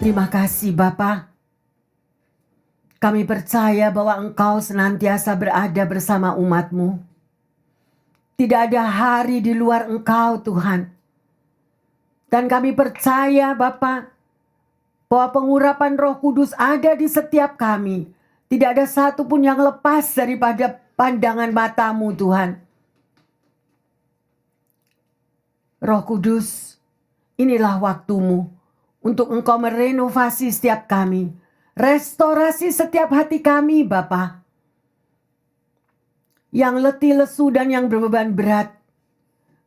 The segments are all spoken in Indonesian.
Terima kasih Bapa. Kami percaya bahwa Engkau senantiasa berada bersama umat-Mu. Tidak ada hari di luar Engkau Tuhan. Dan kami percaya Bapa, bahwa pengurapan Roh Kudus ada di setiap kami. Tidak ada satupun yang lepas daripada pandangan mata-Mu Tuhan. Roh Kudus, inilah waktu-Mu untuk Engkau merenovasi setiap kami. Restorasi setiap hati kami Bapa. Yang letih lesu dan yang berbeban berat.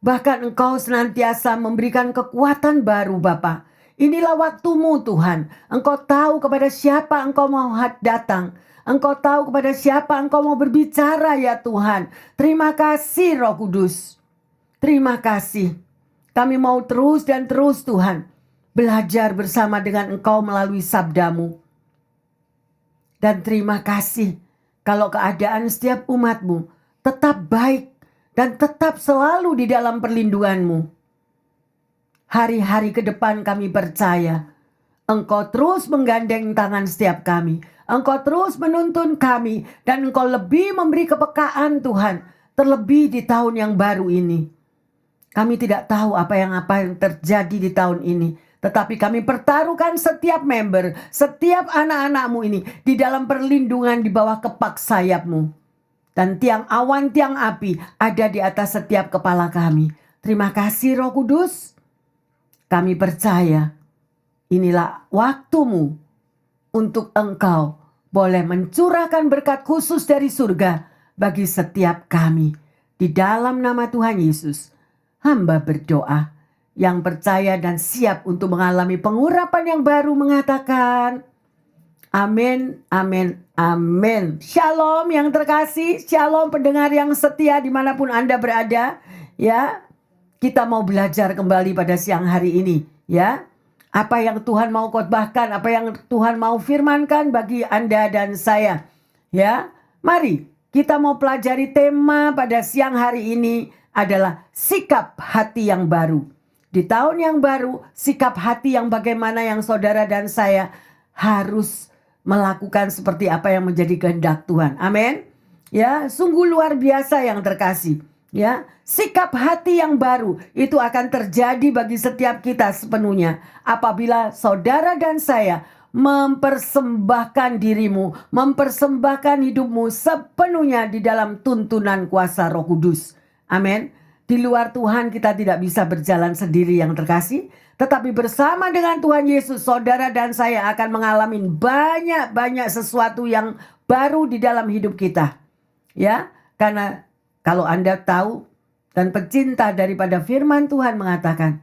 Bahkan Engkau senantiasa memberikan kekuatan baru Bapa. Inilah waktu-Mu Tuhan. Engkau tahu kepada siapa Engkau mau datang. Engkau tahu kepada siapa Engkau mau berbicara ya Tuhan. Terima kasih Roh Kudus. Terima kasih. Kami mau terus dan terus Tuhan. Belajar bersama dengan Engkau melalui sabda-Mu. Dan terima kasih kalau keadaan setiap umat-Mu tetap baik dan tetap selalu di dalam perlindungan-Mu. Hari-hari ke depan kami percaya Engkau terus menggandeng tangan setiap kami. Engkau terus menuntun kami dan Engkau lebih memberi kepekaan Tuhan. Terlebih di tahun yang baru ini. Kami tidak tahu apa yang terjadi di tahun ini. Tetapi kami pertaruhkan setiap member, setiap anak-anak-Mu ini di dalam perlindungan di bawah kepak sayap-Mu. Dan tiang awan, tiang api ada di atas setiap kepala kami. Terima kasih Roh Kudus. Kami percaya inilah waktu-Mu untuk Engkau boleh mencurahkan berkat khusus dari surga bagi setiap kami. Di dalam nama Tuhan Yesus, hamba berdoa. Yang percaya dan siap untuk mengalami pengurapan yang baru mengatakan amin, amin, amin. Shalom yang terkasih, shalom pendengar yang setia dimanapun Anda berada. Ya, kita mau belajar kembali pada siang hari ini. Ya, apa yang Tuhan mau khotbahkan, apa yang Tuhan mau firmankan bagi Anda dan saya. Ya, mari kita mau pelajari tema pada siang hari ini adalah sikap hati yang baru. Di tahun yang baru, sikap hati yang bagaimana yang saudara dan saya harus melakukan seperti apa yang menjadi kehendak Tuhan. Amin. Ya, sungguh luar biasa yang terkasih. Ya, sikap hati yang baru itu akan terjadi bagi setiap kita sepenuhnya apabila saudara dan saya mempersembahkan dirimu, mempersembahkan hidupmu sepenuhnya di dalam tuntunan kuasa Roh Kudus. Amin. Di luar Tuhan kita tidak bisa berjalan sendiri yang terkasih. Tetapi bersama dengan Tuhan Yesus, saudara dan saya akan mengalami banyak sesuatu yang baru di dalam hidup kita. Ya, karena kalau Anda tahu dan pecinta daripada firman Tuhan mengatakan,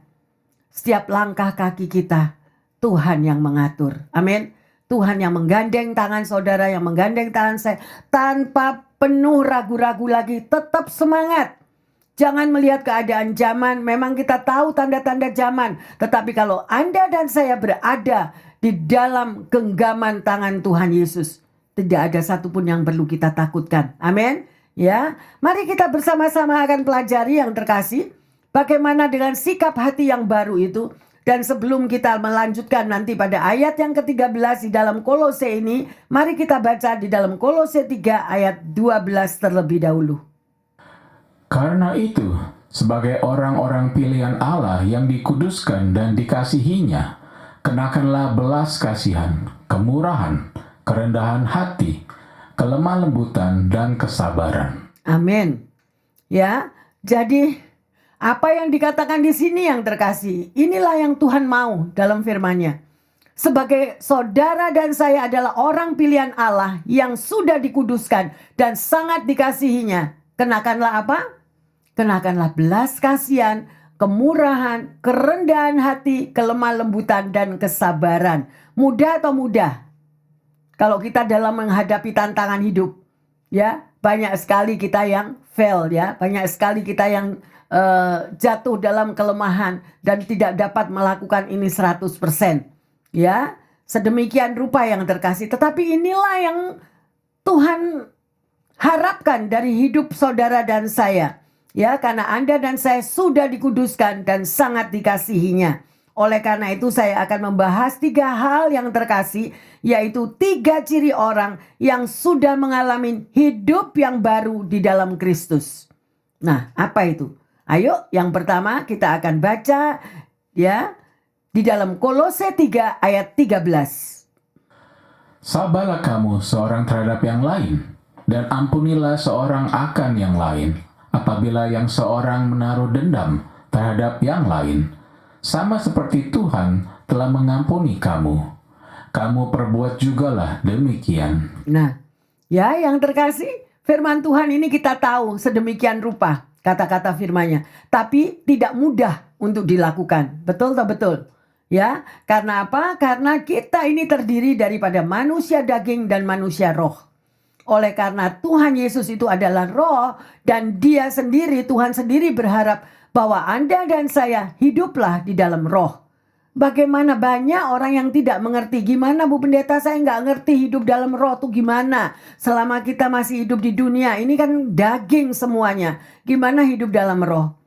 setiap langkah kaki kita, Tuhan yang mengatur. Amin. Tuhan yang menggandeng tangan saudara, yang menggandeng tangan saya. Tanpa penuh ragu-ragu lagi, tetap semangat. Jangan melihat keadaan zaman, memang kita tahu tanda-tanda zaman. Tetapi kalau Anda dan saya berada di dalam genggaman tangan Tuhan Yesus, tidak ada satupun yang perlu kita takutkan. Amin. Ya, mari kita bersama-sama akan pelajari yang terkasih. Bagaimana dengan sikap hati yang baru itu. Dan sebelum kita melanjutkan nanti pada ayat yang ke-13 di dalam Kolose ini, mari kita baca di dalam Kolose 3 ayat 12 terlebih dahulu. Karena itu, sebagai orang-orang pilihan Allah yang dikuduskan dan dikasihinya, kenakanlah belas kasihan, kemurahan, kerendahan hati, kelemah lembutan, dan kesabaran. Amin. Ya, jadi apa yang dikatakan di sini yang terkasih, inilah yang Tuhan mau dalam firman-Nya. Sebagai saudara dan saya adalah orang pilihan Allah yang sudah dikuduskan dan sangat dikasihinya. Kenakanlah apa? Kenakanlah belas kasihan, kemurahan, kerendahan hati, kelemah lembutan, dan kesabaran. Mudah atau mudah? Kalau kita dalam menghadapi tantangan hidup, ya banyak sekali kita yang fail, ya banyak sekali kita yang jatuh dalam kelemahan dan tidak dapat melakukan ini 100%. Ya, sedemikian rupa yang terkasih. Tetapi inilah yang Tuhan harapkan dari hidup saudara dan saya. Ya, karena Anda dan saya sudah dikuduskan dan sangat dikasihinya. Oleh karena itu saya akan membahas 3 hal yang terkasih, yaitu 3 ciri orang yang sudah mengalami hidup yang baru di dalam Kristus. Nah, apa itu? Ayo, yang pertama kita akan baca ya di dalam Kolose 3 ayat 13. Sabarlah kamu seorang terhadap yang lain, dan ampunilah seorang akan yang lain, apabila yang seorang menaruh dendam terhadap yang lain, sama seperti Tuhan telah mengampuni kamu. Kamu perbuat jugalah demikian. Nah, ya yang terkasih, firman Tuhan ini kita tahu sedemikian rupa kata-kata firman-Nya, tapi tidak mudah untuk dilakukan. Betul tak betul? Ya, karena apa? Karena kita ini terdiri daripada manusia daging dan manusia roh. Oleh karena Tuhan Yesus itu adalah roh, dan Dia sendiri, Tuhan sendiri berharap bahwa Anda dan saya hiduplah di dalam roh. Bagaimana banyak orang yang tidak mengerti. Gimana Bu Pendeta, saya nggak ngerti hidup dalam roh itu gimana. Selama kita masih hidup di dunia, ini kan daging semuanya. Gimana hidup dalam roh?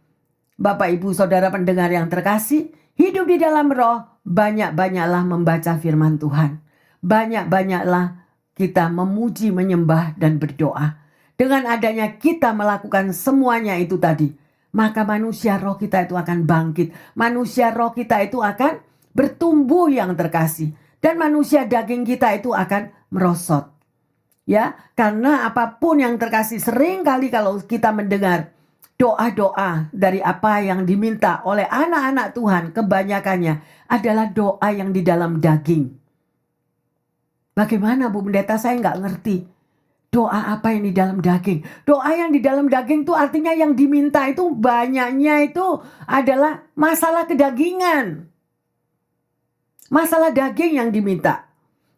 Bapak Ibu Saudara pendengar yang terkasih, hidup di dalam roh, banyak-banyaklah membaca firman Tuhan. Banyak-banyaklah kita memuji, menyembah, dan berdoa. Dengan adanya kita melakukan semuanya itu tadi, maka manusia roh kita itu akan bangkit. Manusia roh kita itu akan bertumbuh yang terkasih. Dan manusia daging kita itu akan merosot. Ya, karena apapun yang terkasih, sering kali kalau kita mendengar doa-doa dari apa yang diminta oleh anak-anak Tuhan, kebanyakannya adalah doa yang di dalam daging. Bagaimana Bu Pendeta, saya nggak ngerti. Doa apa yang di dalam daging? Doa yang di dalam daging itu artinya yang diminta itu banyaknya itu adalah masalah kedagingan. Masalah daging yang diminta.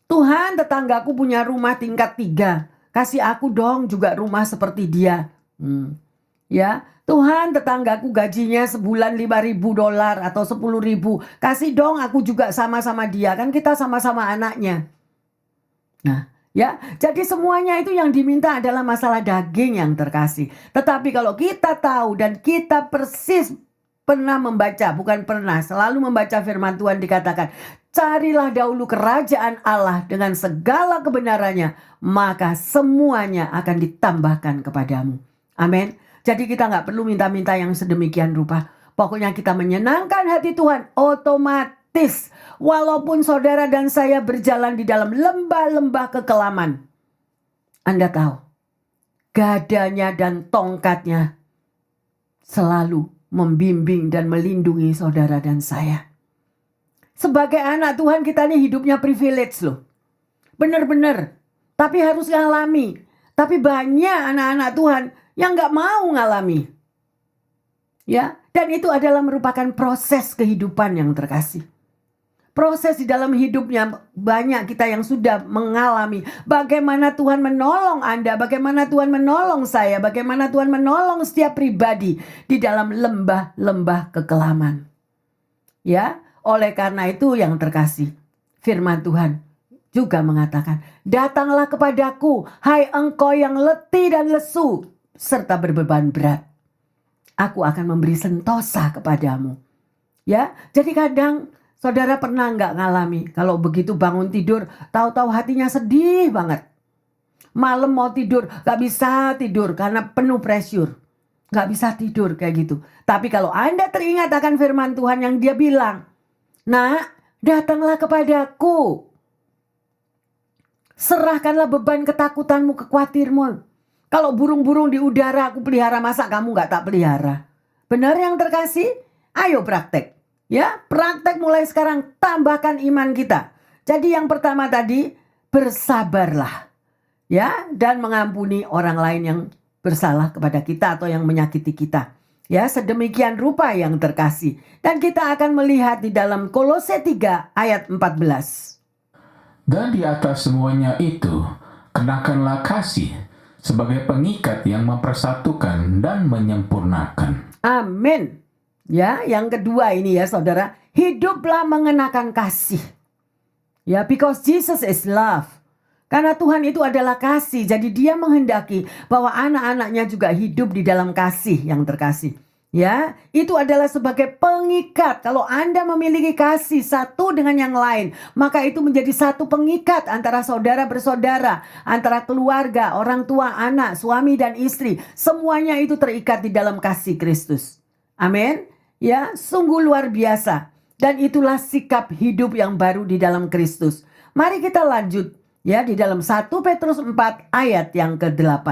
Tuhan, tetanggaku punya rumah tingkat 3. Kasih aku dong juga rumah seperti dia. Ya, Tuhan, tetanggaku gajinya sebulan $5.000 atau 10.000. Kasih dong aku juga sama-sama dia. Kan kita sama-sama anaknya. Nah, ya, jadi semuanya itu yang diminta adalah masalah daging yang terkasih. Tetapi kalau kita tahu dan kita persis pernah membaca, bukan pernah, selalu membaca firman Tuhan, dikatakan, carilah dahulu kerajaan Allah dengan segala kebenarannya, maka semuanya akan ditambahkan kepadamu. Amin. Jadi kita nggak perlu minta-minta yang sedemikian rupa. Pokoknya kita menyenangkan hati Tuhan, otomatis. Walaupun saudara dan saya berjalan di dalam lembah-lembah kekelaman, Anda tahu, gadanya dan tongkatnya selalu membimbing dan melindungi saudara dan saya. Sebagai anak Tuhan kita ini hidupnya privilege loh. Benar-benar. Tapi harus ngalami. Tapi banyak anak-anak Tuhan yang gak mau ngalami. Ya, dan itu adalah merupakan proses kehidupan yang terkasih. Proses di dalam hidupnya banyak kita yang sudah mengalami bagaimana Tuhan menolong Anda, bagaimana Tuhan menolong saya, bagaimana Tuhan menolong setiap pribadi di dalam lembah-lembah kekelaman. Ya, oleh karena itu yang terkasih, firman Tuhan juga mengatakan, datanglah kepadaku, hai engkau yang letih dan lesu, serta berbeban berat. Aku akan memberi sentosa kepadamu. Ya, jadi kadang saudara pernah nggak ngalami kalau begitu bangun tidur, tahu-tahu hatinya sedih banget. Malam mau tidur, nggak bisa tidur karena penuh pressure. Nggak bisa tidur kayak gitu. Tapi kalau Anda teringat akan firman Tuhan yang Dia bilang, nak, datanglah kepadaku. Serahkanlah beban ketakutanmu, kekhawatirmu. Kalau burung-burung di udara aku pelihara, masa kamu gak tak pelihara? Benar yang terkasih? Ayo praktek. Ya, praktek mulai sekarang, tambahkan iman kita. Jadi yang pertama tadi, bersabarlah. Ya, dan mengampuni orang lain yang bersalah kepada kita atau yang menyakiti kita. Ya, sedemikian rupa yang terkasih. Dan kita akan melihat di dalam Kolose 3 ayat 14. Dan di atas semuanya itu, kenakanlah kasih sebagai pengikat yang mempersatukan dan menyempurnakan. Amin. Ya, yang kedua ini ya saudara, hiduplah mengenakan kasih. Ya, because Jesus is love. Karena Tuhan itu adalah kasih, jadi Dia menghendaki bahwa anak-anaknya juga hidup di dalam kasih yang terkasih. Ya, itu adalah sebagai pengikat. Kalau Anda memiliki kasih satu dengan yang lain, maka itu menjadi satu pengikat antara saudara bersaudara, antara keluarga, orang tua, anak, suami dan istri. Semuanya itu terikat di dalam kasih Kristus. Amin. Ya, sungguh luar biasa. Dan itulah sikap hidup yang baru di dalam Kristus. Mari kita lanjut ya di dalam 1 Petrus 4 ayat yang ke-8.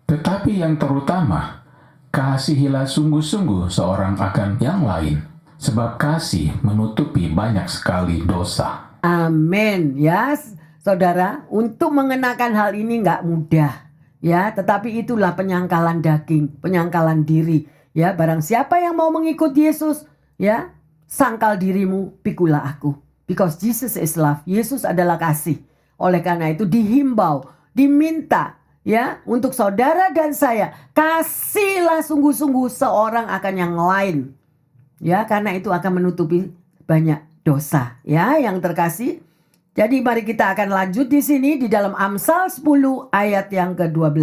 Tetapi yang terutama, kasihilah sungguh-sungguh seorang akan yang lain, sebab kasih menutupi banyak sekali dosa. Amin. Ya, saudara, untuk mengenakan hal ini nggak mudah. Ya, tetapi itulah penyangkalan daging, penyangkalan diri. Ya, barang siapa yang mau mengikut Yesus, ya, sangkal dirimu, pikulah aku. Because Jesus is love. Yesus adalah kasih. Oleh karena itu dihimbau, diminta, ya, untuk saudara dan saya, kasihlah sungguh-sungguh seorang akan yang lain. Ya, karena itu akan menutupi banyak dosa, ya, yang terkasih. Jadi mari kita akan lanjut di sini di dalam Amsal 10 ayat yang ke-12.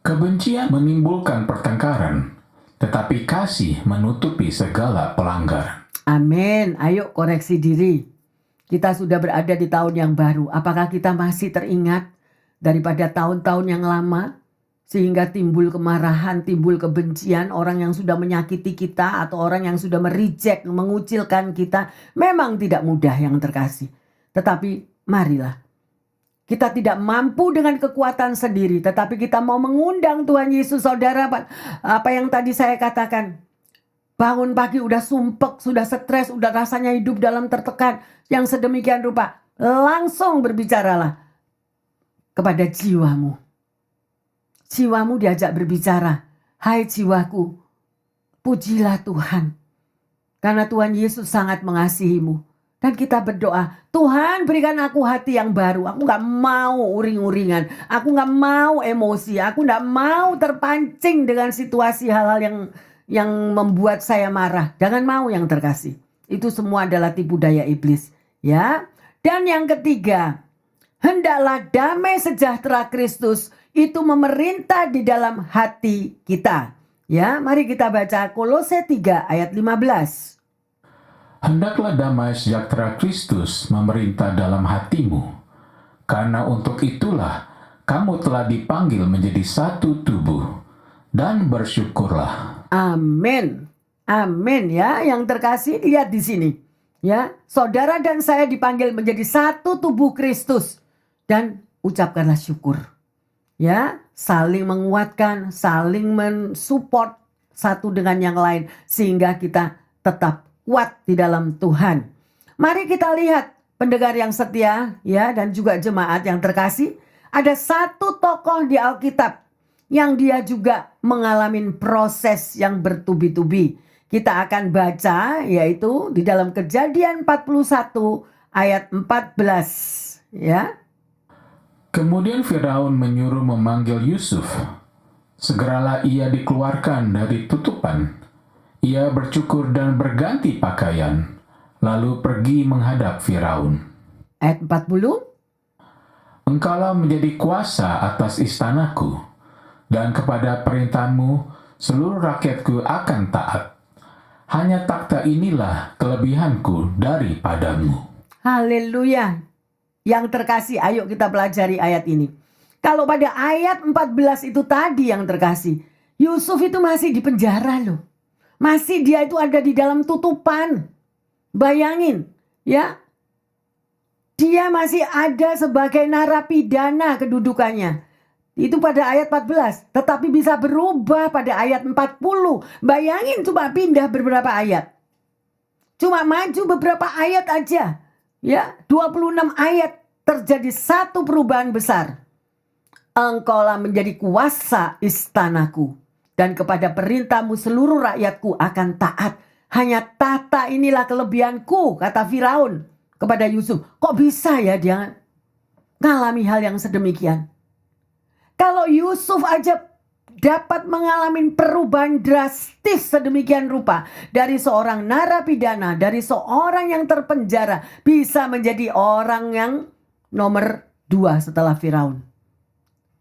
Kebencian menimbulkan pertengkaran, tetapi kasih menutupi segala pelanggaran. Amin. Ayo koreksi diri. Kita sudah berada di tahun yang baru. Apakah kita masih teringat daripada tahun-tahun yang lama? Sehingga timbul kemarahan, timbul kebencian, orang yang sudah menyakiti kita atau orang yang sudah mereject, mengucilkan kita. Memang tidak mudah yang terkasih. Tetapi marilah. Kita tidak mampu dengan kekuatan sendiri. Tetapi kita mau mengundang Tuhan Yesus. Saudara, apa yang tadi saya katakan. Bangun pagi udah sumpek, sudah stres, udah rasanya hidup dalam tertekan. Yang sedemikian rupa. Langsung berbicaralah kepada jiwamu. Jiwamu diajak berbicara. Hai jiwaku, pujilah Tuhan. Karena Tuhan Yesus sangat mengasihimu. Dan kita berdoa, Tuhan berikan aku hati yang baru. Aku gak mau uring-uringan. Aku gak mau emosi. Aku gak mau terpancing dengan situasi hal-hal yang membuat saya marah. Jangan mau yang terkasih. Itu semua adalah tipu daya iblis. Ya. Dan yang ketiga, hendaklah damai sejahtera Kristus itu memerintah di dalam hati kita. Ya, mari kita baca Kolose 3 ayat 15. Hendaklah damai sejahtera Kristus memerintah dalam hatimu, karena untuk itulah kamu telah dipanggil menjadi satu tubuh, dan bersyukurlah. Amin. Amin ya, yang terkasih lihat di sini. Ya, saudara dan saya dipanggil menjadi satu tubuh Kristus dan ucapkanlah syukur. Ya, saling menguatkan, saling mensupport satu dengan yang lain sehingga kita tetap kuat di dalam Tuhan. Mari kita lihat pendengar yang setia ya dan juga jemaat yang terkasih, ada satu tokoh di Alkitab yang dia juga mengalami proses yang bertubi-tubi. Kita akan baca yaitu di dalam Kejadian 41 ayat 14 ya. Kemudian Firaun menyuruh memanggil Yusuf. Segeralah ia dikeluarkan dari tutupan. Ia bercukur dan berganti pakaian, lalu pergi menghadap Firaun. Ayat 40. Engkaulah menjadi kuasa atas istanaku, dan kepada perintahmu seluruh rakyatku akan taat. Hanya takhta inilah kelebihanku daripadamu. Haleluya. Yang terkasih, ayo kita pelajari ayat ini. Kalau pada ayat 14 itu tadi yang terkasih, Yusuf itu masih di penjara loh. Masih dia itu ada di dalam tutupan. Bayangin ya. Dia masih ada sebagai narapidana kedudukannya. Itu pada ayat 14. Tetapi bisa berubah pada ayat 40. Bayangin cuma pindah beberapa ayat. Cuma maju beberapa ayat aja. Ya, 26 ayat terjadi satu perubahan besar. Engkaulah menjadi kuasa istanaku. Dan kepada perintahmu seluruh rakyatku akan taat. Hanya tahta inilah kelebihanku, kata Firaun kepada Yusuf. Kok bisa ya dia ngalami hal yang sedemikian? Kalau Yusuf aja dapat mengalami perubahan drastis sedemikian rupa. Dari seorang narapidana, dari seorang yang terpenjara, bisa menjadi orang yang nomor 2 setelah Firaun.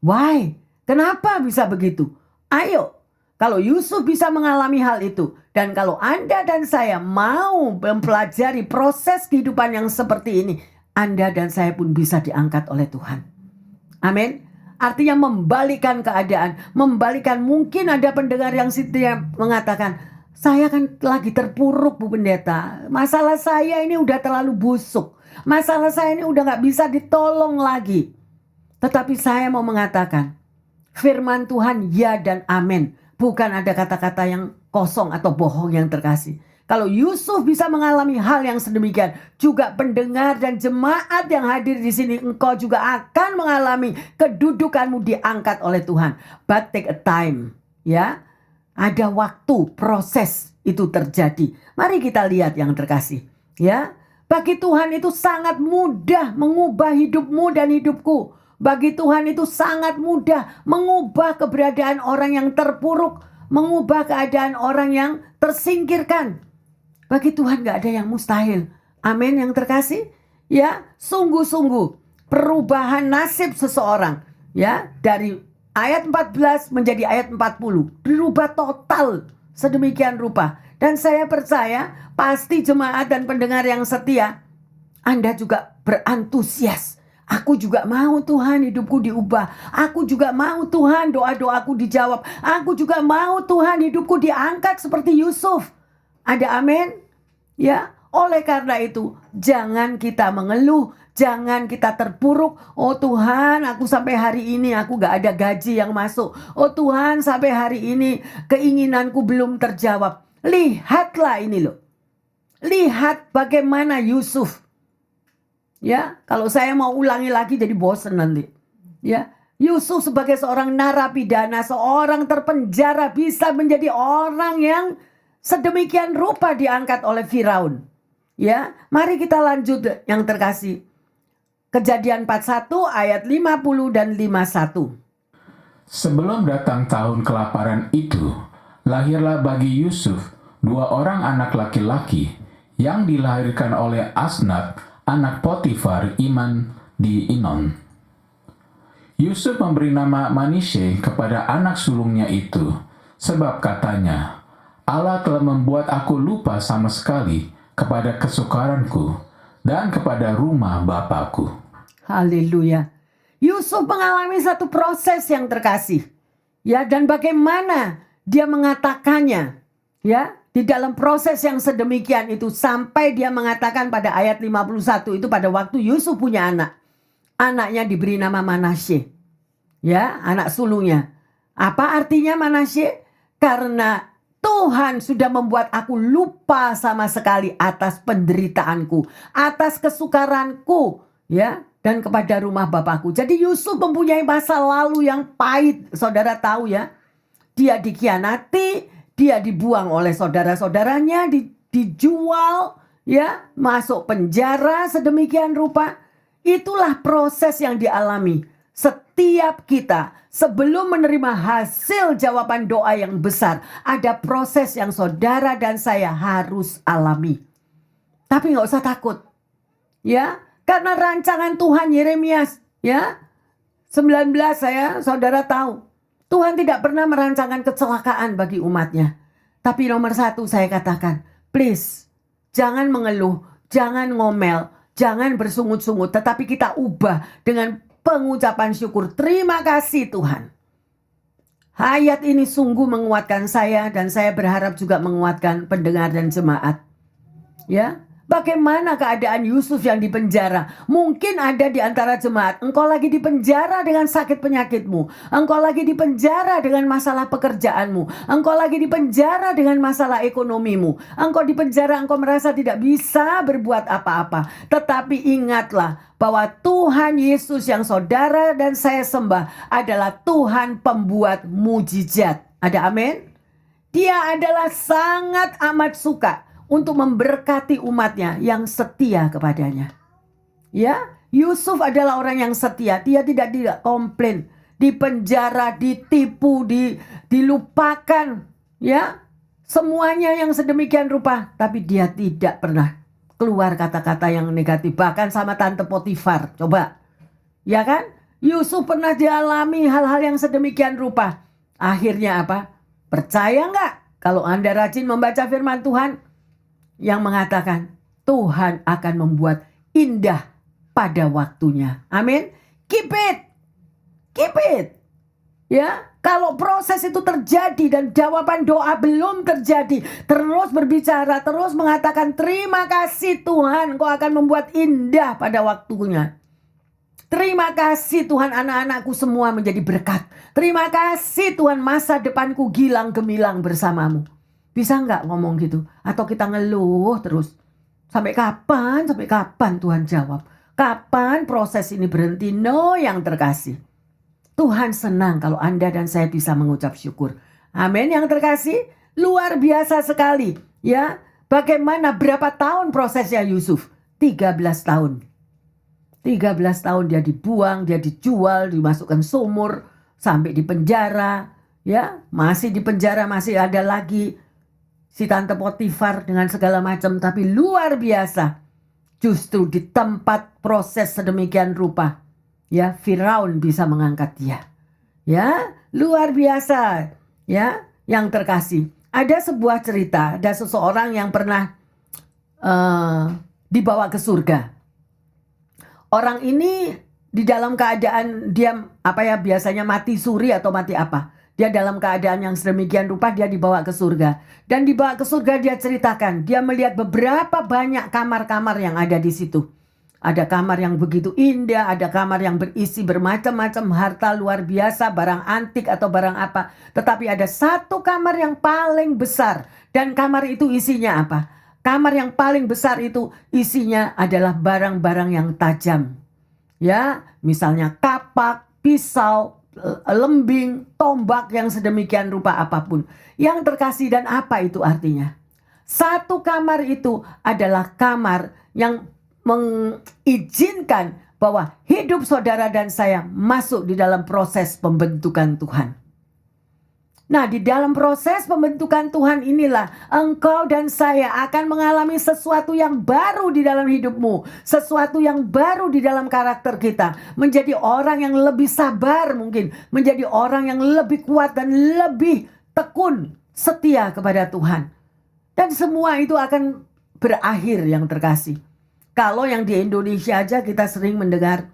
Why? Kenapa bisa begitu? Ayo, Kalau Yusuf bisa mengalami hal itu, dan kalau Anda dan saya mau mempelajari proses kehidupan yang seperti ini, Anda dan saya pun bisa diangkat oleh Tuhan. Amin. Artinya membalikan keadaan, membalikan. Mungkin ada pendengar yang setia mengatakan, saya kan lagi terpuruk Bu Pendeta. Masalah saya ini udah terlalu busuk. Masalah saya ini udah gak bisa ditolong lagi. Tetapi saya mau mengatakan, firman Tuhan ya dan amin. Bukan ada kata-kata yang kosong atau bohong yang terkasih. Kalau Yusuf bisa mengalami hal yang sedemikian, juga pendengar dan jemaat yang hadir di sini, engkau juga akan mengalami kedudukanmu diangkat oleh Tuhan. But take a time, ya. Ada waktu, proses itu terjadi. Mari kita lihat yang terkasih, ya. Bagi Tuhan itu sangat mudah mengubah hidupmu dan hidupku. Bagi Tuhan itu sangat mudah mengubah keberadaan orang yang terpuruk, mengubah keadaan orang yang tersingkirkan. Bagi Tuhan gak ada yang mustahil. Amin yang terkasih. Ya, sungguh-sungguh perubahan nasib seseorang, ya, dari ayat 14 menjadi ayat 40 berubah total sedemikian rupa. Dan saya percaya pasti jemaat dan pendengar yang setia, Anda juga berantusias. Aku juga mau Tuhan hidupku diubah. Aku juga mau Tuhan doa-doaku dijawab. Aku juga mau Tuhan hidupku diangkat seperti Yusuf. Ada amin? Ya, oleh karena itu jangan kita mengeluh. Jangan kita terpuruk. Oh Tuhan, aku sampai hari ini aku gak ada gaji yang masuk. Oh Tuhan, sampai hari ini keinginanku belum terjawab. Lihatlah ini loh. Lihat bagaimana Yusuf. Ya, kalau saya mau ulangi lagi jadi bosan nanti. Ya, Yusuf sebagai seorang narapidana, seorang terpenjara bisa menjadi orang yang sedemikian rupa diangkat oleh Firaun. Ya, mari kita lanjut yang terkasih. Kejadian 41 ayat 50 dan 51. Sebelum datang tahun kelaparan itu, lahirlah bagi Yusuf 2 orang anak laki-laki yang dilahirkan oleh Asnat, anak Potifar Iman di Inon. Yusuf memberi nama Manasye kepada anak sulungnya itu, sebab katanya, Allah telah membuat aku lupa sama sekali kepada kesukaranku dan kepada rumah bapakku. Haleluya. Yusuf mengalami satu proses yang terkasih. Ya, dan bagaimana dia mengatakannya. Ya, di dalam proses yang sedemikian itu sampai dia mengatakan pada ayat 51 itu pada waktu Yusuf punya anak. Anaknya diberi nama Manasye. Ya, anak sulungnya. Apa artinya Manasye? Karena Tuhan sudah membuat aku lupa sama sekali atas penderitaanku, atas kesukaranku, ya, dan kepada rumah bapakku. Jadi Yusuf mempunyai masa lalu yang pahit, saudara tahu ya. Dia dikhianati, dia dibuang oleh saudara-saudaranya, dijual, ya, masuk penjara sedemikian rupa. Itulah proses yang dialami setiap kita. Sebelum menerima hasil jawaban doa yang besar, ada proses yang saudara dan saya harus alami. Tapi gak usah takut. Ya, karena rancangan Tuhan Yeremia, ya, 19 saya, saudara tahu. Tuhan tidak pernah merancangkan kecelakaan bagi umatnya. Tapi nomor 1 saya katakan, please, jangan mengeluh, jangan ngomel, jangan bersungut-sungut. Tetapi kita ubah dengan pengucapan syukur. Terima kasih Tuhan. Ayat ini sungguh menguatkan saya dan saya berharap juga menguatkan pendengar dan jemaat. Ya, bagaimana keadaan Yusuf yang di penjara? Mungkin ada di antara jemaat, engkau lagi di penjara dengan sakit penyakitmu. Engkau lagi di penjara dengan masalah pekerjaanmu. Engkau lagi di penjara dengan masalah ekonomimu. Engkau di penjara, engkau merasa tidak bisa berbuat apa-apa. Tetapi ingatlah bahwa Tuhan Yesus yang saudara dan saya sembah adalah Tuhan pembuat mujizat. Ada amin? Dia adalah sangat amat suka untuk memberkati umatnya yang setia kepadanya. Ya, Yusuf adalah orang yang setia. Dia tidak komplain, dipenjara, ditipu, dilupakan, ya, semuanya yang sedemikian rupa. Tapi dia tidak pernah keluar kata-kata yang negatif. Bahkan sama tante Potifar, coba, ya kan? Yusuf pernah dialami hal-hal yang sedemikian rupa. Akhirnya apa? Percaya nggak kalau Anda rajin membaca firman Tuhan yang mengatakan Tuhan akan membuat indah pada waktunya. Amin. Keep it. Keep it. Ya, kalau proses itu terjadi dan jawaban doa belum terjadi, terus berbicara, terus mengatakan terima kasih Tuhan, Kau akan membuat indah pada waktunya. Terima kasih Tuhan, anak-anakku semua menjadi berkat. Terima kasih Tuhan, masa depanku gilang gemilang bersamamu. Bisa nggak ngomong gitu? Atau kita ngeluh terus? Sampai kapan Tuhan jawab? Kapan proses ini berhenti? No, yang terkasih. Tuhan senang kalau Anda dan saya bisa mengucap syukur. Amin, yang terkasih. Luar biasa sekali. Ya, bagaimana berapa tahun prosesnya Yusuf? 13 tahun. 13 tahun dia dibuang, dia dijual, dimasukkan sumur, sampai di penjara. Ya, masih di penjara, masih ada lagi si Tante Potifar dengan segala macam. Tapi luar biasa. Justru di tempat proses sedemikian rupa, ya, Firaun bisa mengangkat dia. Ya, luar biasa. Ya, yang terkasih. Ada sebuah cerita, ada seseorang yang pernah dibawa ke surga. Orang ini di dalam keadaan dia biasanya mati suri atau mati apa. Dia dalam keadaan yang sedemikian rupa dia dibawa ke surga. Dan dibawa ke surga dia ceritakan. Dia melihat beberapa banyak kamar-kamar yang ada di situ. Ada kamar yang begitu indah. Ada kamar yang berisi bermacam-macam harta luar biasa. Barang antik atau barang apa. Tetapi ada satu kamar yang paling besar. Dan kamar itu isinya apa? Kamar yang paling besar itu isinya adalah barang-barang yang tajam. Ya, misalnya kapak, pisau, lembing, tombak yang sedemikian rupa apapun. Yang terkasih, dan apa itu artinya? Satu kamar itu adalah kamar yang mengizinkan bahwa hidup saudara dan saya masuk di dalam proses pembentukan Tuhan. Nah, di dalam proses pembentukan Tuhan inilah engkau dan saya akan mengalami sesuatu yang baru di dalam hidupmu. Sesuatu yang baru di dalam karakter kita. Menjadi orang yang lebih sabar mungkin. Menjadi orang yang lebih kuat dan lebih tekun, setia kepada Tuhan. Dan semua itu akan berakhir, yang terkasih. Kalau yang di Indonesia aja kita sering mendengar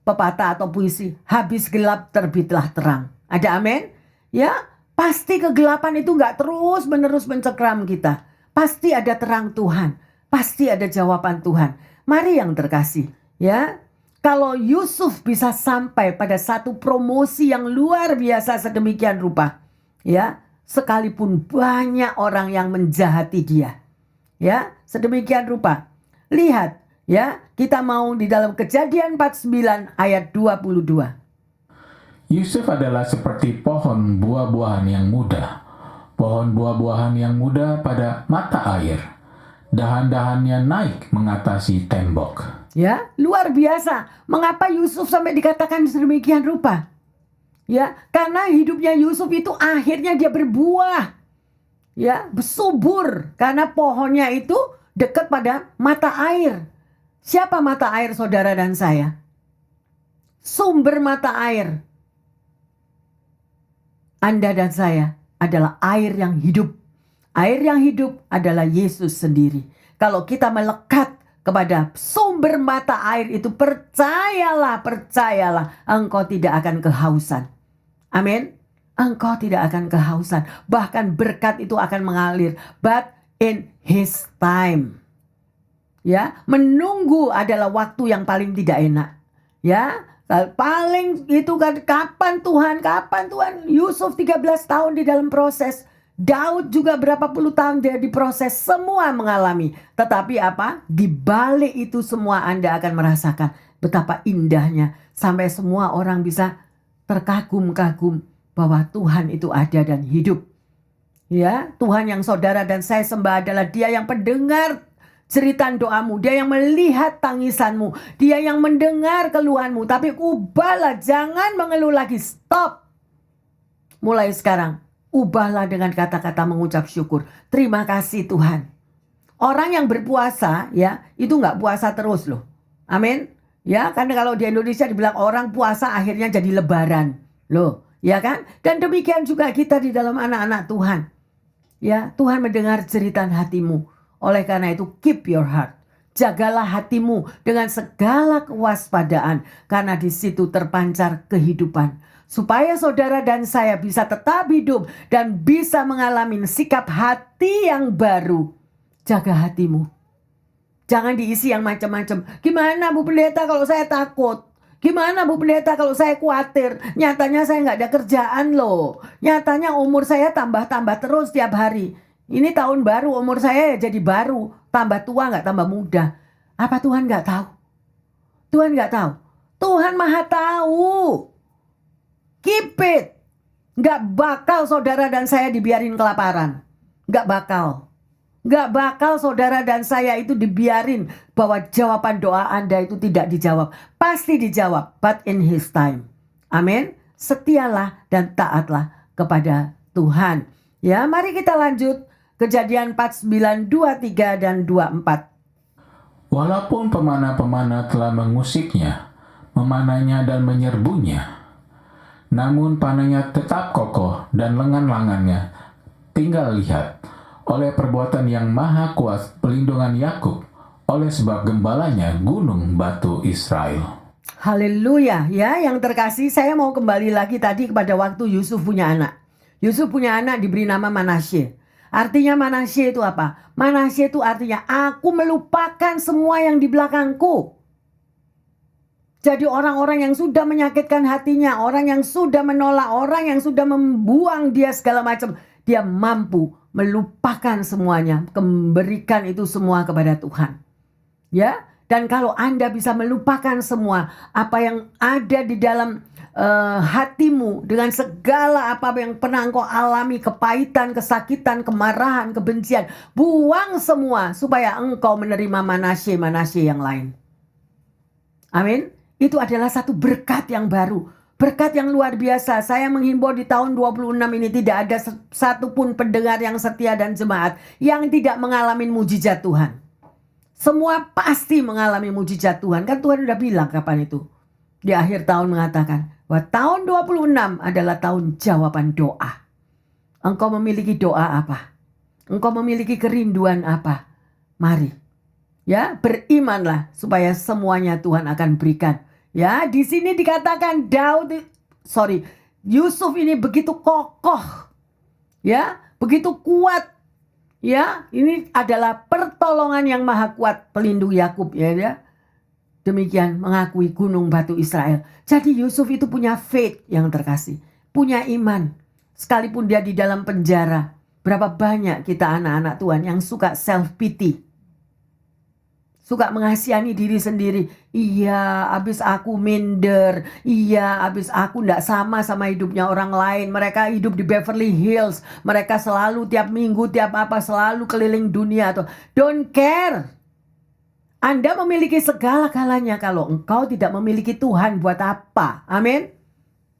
pepatah atau puisi, habis gelap terbitlah terang. Ada amin? Ya, pasti kegelapan itu gak terus menerus mencekram kita. Pasti ada terang Tuhan. Pasti ada jawaban Tuhan. Mari yang terkasih, ya. Kalau Yusuf bisa sampai pada satu promosi yang luar biasa sedemikian rupa, ya, sekalipun banyak orang yang menjahati dia. Ya, sedemikian rupa. Lihat, ya, kita mau di dalam Kejadian 49 ayat 22. Yusuf adalah seperti pohon buah-buahan yang muda. Pohon buah-buahan yang muda pada mata air. Dahan-dahannya naik mengatasi tembok. Ya, luar biasa. Mengapa Yusuf sampai dikatakan sedemikian rupa? Ya, karena hidupnya Yusuf itu akhirnya dia berbuah. Ya, bersubur. Karena pohonnya itu dekat pada mata air. Siapa mata air saudara dan saya? Sumber mata air. Anda dan saya adalah air yang hidup. Air yang hidup adalah Yesus sendiri. Kalau kita melekat kepada sumber mata air itu, percayalah, engkau tidak akan kehausan. Amin. Engkau tidak akan kehausan. Bahkan berkat itu akan mengalir. But in His time. Ya, menunggu adalah waktu yang paling tidak enak. Ya, paling itu kan kapan Tuhan? Yusuf 13 tahun di dalam proses. Daud juga berapa puluh tahun dia diproses. Semua mengalami. Tetapi apa? Di balik itu semua Anda akan merasakan betapa indahnya. Sampai semua orang bisa terkagum-kagum bahwa Tuhan itu ada dan hidup. Ya, Tuhan yang saudara dan saya sembah adalah Dia yang pendengar jeritan doamu, Dia yang melihat tangisanmu, Dia yang mendengar keluhanmu. Tapi ubahlah, jangan mengeluh lagi. Stop. Mulai sekarang, ubahlah dengan kata-kata mengucap syukur. Terima kasih Tuhan. Orang yang berpuasa, ya, itu nggak puasa terus loh. Amin. Ya, karena kalau di Indonesia dibilang orang puasa akhirnya jadi lebaran. Loh, Ya kan? Dan demikian juga kita di dalam anak-anak Tuhan. Ya, Tuhan mendengar jeritan hatimu. Oleh karena itu, keep your heart. Jagalah hatimu dengan segala kewaspadaan, karena di situ terpancar kehidupan. Supaya saudara dan saya bisa tetap hidup dan bisa mengalami sikap hati yang baru. Jaga hatimu. Jangan diisi yang macam-macam. Gimana Bu Pendeta kalau saya takut? Gimana Bu Pendeta kalau saya khawatir? Nyatanya saya nggak ada kerjaan loh. Nyatanya umur saya tambah-tambah terus tiap hari. Ini tahun baru, umur saya ya jadi baru. Tambah tua nggak tambah muda. Apa Tuhan nggak tahu? Tuhan nggak tahu. Tuhan Maha tahu. Keep it. Nggak bakal saudara dan saya dibiarin kelaparan. Nggak bakal. Nggak bakal saudara dan saya itu dibiarin bahwa jawaban doa Anda itu tidak dijawab. Pasti dijawab, but in His time. Amin. Setialah dan taatlah kepada Tuhan. Ya, mari kita lanjut. Kejadian 49, 23 dan 24. Walaupun pemana-pemana telah mengusiknya, memanahnya dan menyerbunya, namun panahnya tetap kokoh dan lengan-lengannya tinggal lihat. Oleh perbuatan yang maha kuat pelindungan Yakub, oleh sebab gembalanya gunung batu Israel. Haleluya. Ya, yang terkasih, saya mau kembali lagi tadi kepada waktu Yusuf punya anak. Yusuf punya anak diberi nama Manasye. Artinya Manasye itu apa? Manasye itu artinya aku melupakan semua yang di belakangku. Jadi orang-orang yang sudah menyakitkan hatinya, orang yang sudah menolak, orang yang sudah membuang dia segala macam, dia mampu melupakan semuanya, memberikan itu semua kepada Tuhan. Ya, dan kalau Anda bisa melupakan semua apa yang ada di dalam hatimu dengan segala apa yang pernah engkau alami, kepahitan, kesakitan, kemarahan, kebencian, buang semua supaya engkau menerima Manasye yang lain. Amin. Itu adalah satu berkat yang baru. Berkat yang luar biasa. Saya menghimbau di tahun 26 ini tidak ada satupun pendengar yang setia dan jemaat yang tidak mengalami mujizat Tuhan. Semua pasti mengalami mujizat Tuhan. Kan Tuhan udah bilang kapan itu. Di akhir tahun mengatakan bahwa tahun 26 adalah tahun jawaban doa. Engkau memiliki doa apa? Engkau memiliki kerinduan apa? Mari. Ya, berimanlah supaya semuanya Tuhan akan berikan. Ya, di sini dikatakan Yusuf ini begitu kokoh. Ya, begitu kuat. Ya, ini adalah pertolongan yang maha kuat pelindung Yakub ya. Demikian mengakui gunung batu Israel. Jadi Yusuf itu punya faith yang terkasih. Punya iman. Sekalipun dia di dalam penjara. Berapa banyak kita anak-anak Tuhan yang suka self pity. Suka mengasihani diri sendiri. Iya, abis aku minder. Iya, abis aku gak sama hidupnya orang lain. Mereka hidup di Beverly Hills. Mereka selalu tiap minggu, tiap apa, selalu keliling dunia. Don't care. Anda memiliki segala-galanya. Kalau engkau tidak memiliki Tuhan, buat apa? Amin.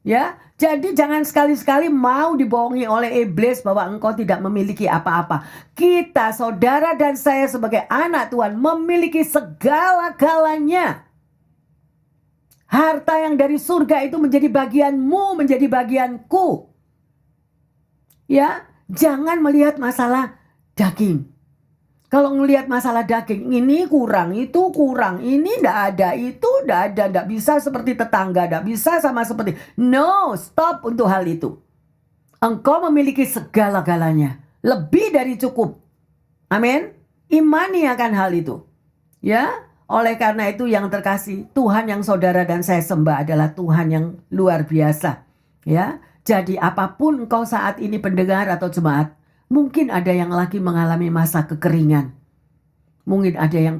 Ya, jadi jangan sekali-sekali mau dibohongi oleh iblis bahwa engkau tidak memiliki apa-apa. Kita, saudara dan saya sebagai anak Tuhan memiliki segala-galanya. Harta yang dari surga itu menjadi bagianmu, menjadi bagianku. Ya, jangan melihat masalah daging. Kalau ngelihat masalah daging, ini kurang, itu kurang, ini ndak ada, itu ndak ada, ndak bisa seperti tetangga, ndak bisa sama seperti. No, stop untuk hal itu. Engkau memiliki segala-galanya, lebih dari cukup. Amin. Imani akan hal itu. Ya, oleh karena itu yang terkasih, Tuhan yang saudara dan saya sembah adalah Tuhan yang luar biasa. Ya, jadi apapun engkau saat ini pendengar atau jemaat, mungkin ada yang lagi mengalami masa kekeringan. Mungkin ada yang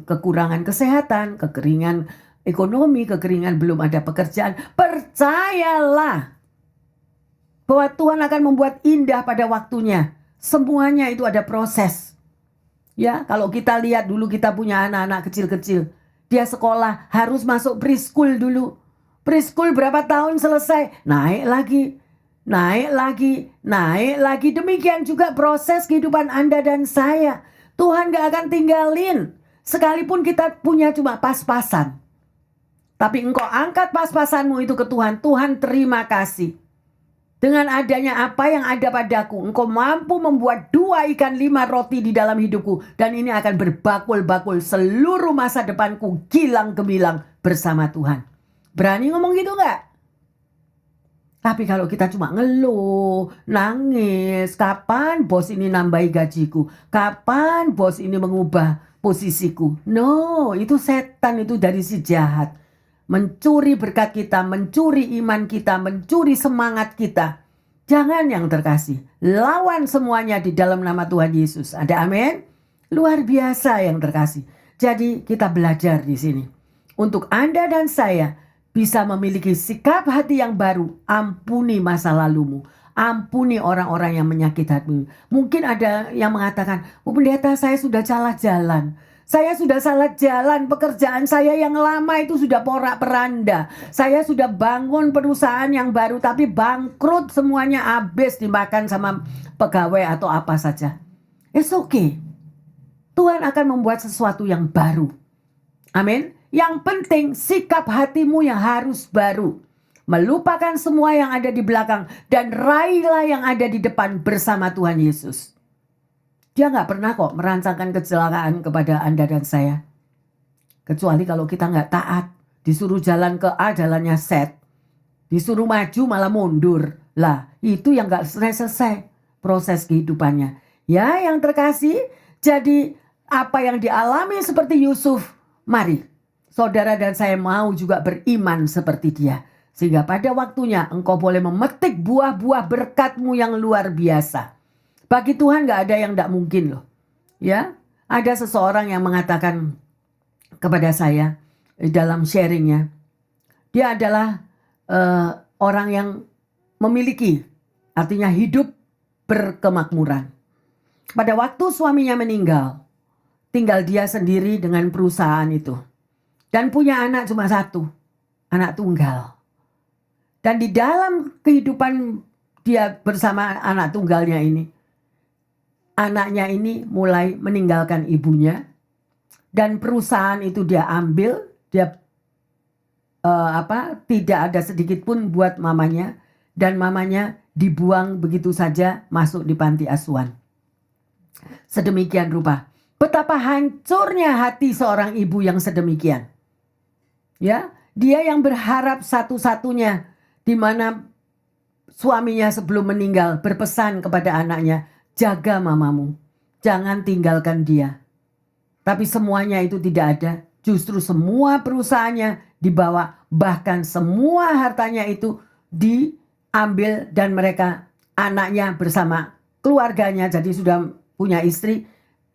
kekurangan kesehatan, kekeringan ekonomi, kekeringan belum ada pekerjaan. Percayalah bahwa Tuhan akan membuat indah pada waktunya. Semuanya itu ada proses. Ya, kalau kita lihat dulu kita punya anak-anak kecil-kecil. Dia sekolah harus masuk preschool dulu. Preschool berapa tahun selesai? Naik lagi. Naik lagi. Demikian juga proses kehidupan Anda dan saya. Tuhan gak akan tinggalin. Sekalipun kita punya cuma pas-pasan. Tapi engkau angkat pas-pasanmu itu ke Tuhan. Tuhan terima kasih. Dengan adanya apa yang ada padaku, engkau mampu membuat 2 ikan 5 roti di dalam hidupku. Dan ini akan berbakul-bakul seluruh masa depanku gilang gemilang bersama Tuhan. Berani ngomong gitu gak? Tapi kalau kita cuma ngeluh, nangis, kapan bos ini nambahi gajiku? Kapan bos ini mengubah posisiku? No, itu setan, itu dari si jahat. Mencuri berkat kita, mencuri iman kita, mencuri semangat kita. Jangan yang terkasih. Lawan semuanya di dalam nama Tuhan Yesus. Ada amin? Luar biasa yang terkasih. Jadi kita belajar di sini. Untuk Anda dan saya bisa memiliki sikap hati yang baru. Ampuni masa lalumu. Ampuni orang-orang yang menyakiti hatimu. Mungkin ada yang mengatakan, "Oh, pendeta, saya sudah salah jalan. Saya sudah salah jalan, pekerjaan saya yang lama itu sudah porak-peranda. Saya sudah bangun perusahaan yang baru tapi bangkrut, semuanya habis dimakan sama pegawai atau apa saja." It's okay. Tuhan akan membuat sesuatu yang baru. Amin. Yang penting sikap hatimu yang harus baru. Melupakan semua yang ada di belakang dan raihlah yang ada di depan bersama Tuhan Yesus. Dia gak pernah kok merancangkan kecelakaan kepada Anda dan saya. Kecuali kalau kita gak taat. Disuruh jalan ke A, jalannya Z. Disuruh maju malah mundur. Lah, itu yang gak selesai proses kehidupannya. Ya, yang terkasih, jadi apa yang dialami seperti Yusuf, mari saudara dan saya mau juga beriman seperti dia. Sehingga pada waktunya engkau boleh memetik buah-buah berkatmu yang luar biasa. Bagi Tuhan gak ada yang gak mungkin loh. Ya, ada seseorang yang mengatakan kepada saya dalam sharingnya. Dia adalah orang yang memiliki, artinya hidup berkemakmuran. Pada waktu suaminya meninggal, tinggal dia sendiri dengan perusahaan itu. Dan punya anak cuma 1, anak tunggal. Dan di dalam kehidupan dia bersama anak tunggalnya ini, anaknya ini mulai meninggalkan ibunya. Dan perusahaan itu dia ambil, dia tidak ada sedikit pun buat mamanya. Dan mamanya dibuang begitu saja masuk di panti asuhan. Sedemikian rupa. Betapa hancurnya hati seorang ibu yang sedemikian. Ya, dia yang berharap satu-satunya di mana suaminya sebelum meninggal berpesan kepada anaknya, jaga mamamu, jangan tinggalkan dia. Tapi semuanya itu tidak ada. Justru semua perusahaannya dibawa, bahkan semua hartanya itu diambil dan mereka, anaknya bersama keluarganya, jadi sudah punya istri,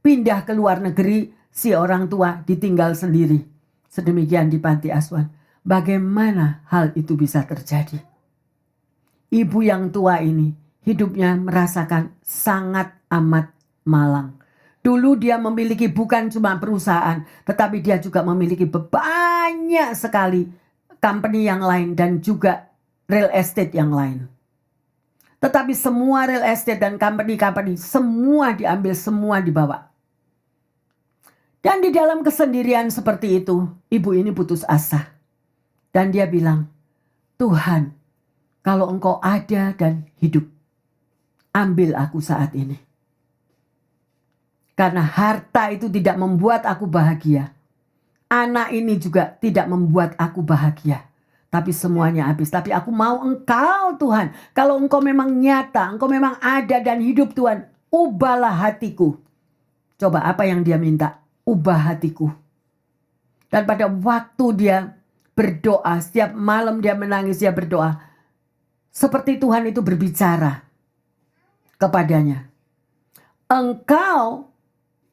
pindah ke luar negeri, si orang tua ditinggal sendiri. Sedemikian di panti asuhan. Bagaimana hal itu bisa terjadi? Ibu yang tua ini hidupnya merasakan sangat amat malang. Dulu dia memiliki bukan cuma perusahaan, tetapi dia juga memiliki banyak sekali company yang lain dan juga real estate yang lain. Tetapi semua real estate dan company-company semua diambil, semua dibawa. Dan di dalam kesendirian seperti itu, ibu ini putus asa. Dan dia bilang, Tuhan, kalau engkau ada dan hidup, ambil aku saat ini. Karena harta itu tidak membuat aku bahagia. Anak ini juga tidak membuat aku bahagia. Tapi semuanya habis. Tapi aku mau engkau Tuhan. Kalau engkau memang nyata, engkau memang ada dan hidup Tuhan, ubahlah hatiku. Coba apa yang dia minta? Ubah hatiku. Dan pada waktu dia berdoa, setiap malam dia menangis, dia berdoa. Seperti Tuhan itu berbicara kepadanya. Engkau